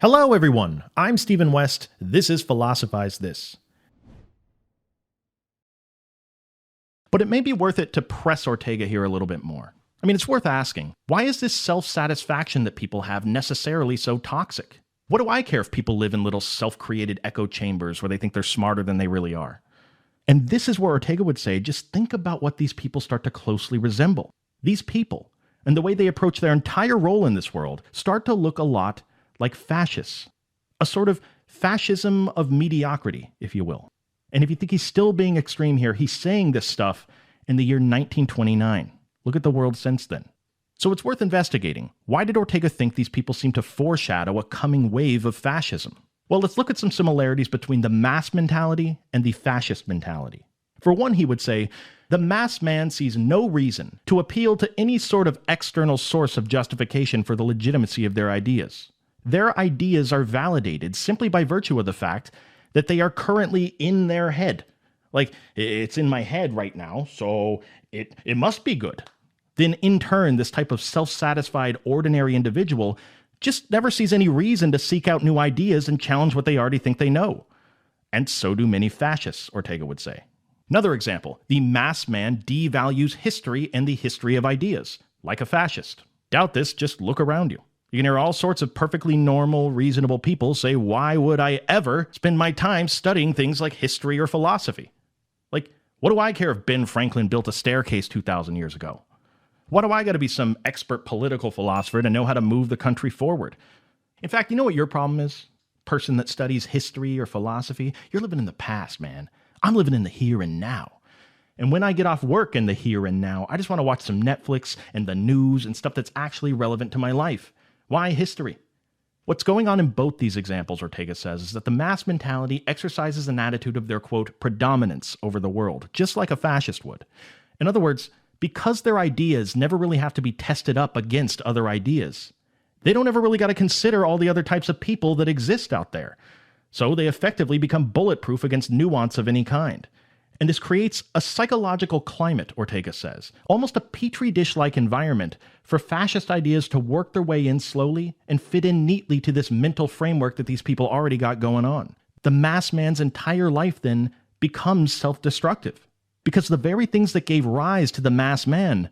Hello everyone, I'm Stephen West, this is Philosophize This. But it may be worth it to press Ortega here a little bit more. I mean, it's worth asking, why is this self-satisfaction that people have necessarily so toxic? What do I care if people live in little self-created echo chambers where they think they're smarter than they really are? And this is where Ortega would say, just think about what these people start to closely resemble. These people, and the way they approach their entire role in this world, start to look a lot like fascists. A sort of fascism of mediocrity, if you will. And if you think he's still being extreme here, he's saying this stuff in the year 1929. Look at the world since then. So it's worth investigating. Why did Ortega think these people seem to foreshadow a coming wave of fascism? Well, let's look at some similarities between the mass mentality and the fascist mentality. For one, he would say, the mass man sees no reason to appeal to any sort of external source of justification for the legitimacy of their ideas. Their ideas are validated simply by virtue of the fact that they are currently in their head. Like, it's in my head right now, so it must be good. Then in turn, this type of self-satisfied ordinary individual just never sees any reason to seek out new ideas and challenge what they already think they know. And so do many fascists, Ortega would say. Another example, the mass man devalues history and the history of ideas, like a fascist. Doubt this, just look around you. You can hear all sorts of perfectly normal, reasonable people say, why would I ever spend my time studying things like history or philosophy? Like, what do I care if Ben Franklin built a staircase 2,000 years ago? Why do I got to be some expert political philosopher to know how to move the country forward? In fact, you know what your problem is? Person that studies history or philosophy, you're living in the past, man. I'm living in the here and now. And when I get off work in the here and now, I just want to watch some Netflix and the news and stuff that's actually relevant to my life. Why history? What's going on in both these examples, Ortega says, is that the mass mentality exercises an attitude of their, quote, predominance over the world, just like a fascist would. In other words, because their ideas never really have to be tested up against other ideas, they don't ever really got to consider all the other types of people that exist out there. So they effectively become bulletproof against nuance of any kind. And this creates a psychological climate, Ortega says, almost a petri dish-like environment for fascist ideas to work their way in slowly and fit in neatly to this mental framework that these people already got going on. The mass man's entire life then becomes self-destructive. Because the very things that gave rise to the mass man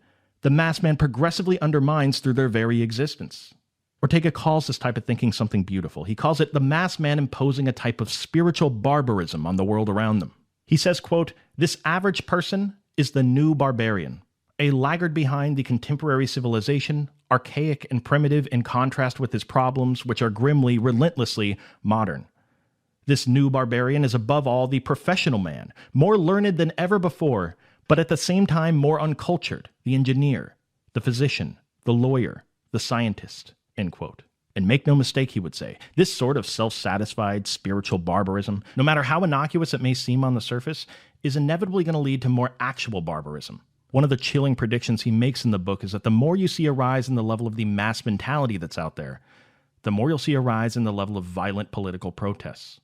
progressively undermines through their very existence. Ortega calls this type of thinking something beautiful. He calls it the mass man imposing a type of spiritual barbarism on the world around them. He says, quote, this average person is the new barbarian, a laggard behind the contemporary civilization, archaic and primitive in contrast with his problems, which are grimly, relentlessly modern. This new barbarian is above all the professional man, more learned than ever before, but at the same time more uncultured, the engineer, the physician, the lawyer, the scientist, end quote. And make no mistake, he would say, this sort of self-satisfied spiritual barbarism, no matter how innocuous it may seem on the surface, is inevitably going to lead to more actual barbarism. One of the chilling predictions he makes in the book is that the more you see a rise in the level of the mass mentality that's out there, the more you'll see a rise in the level of violent political protests.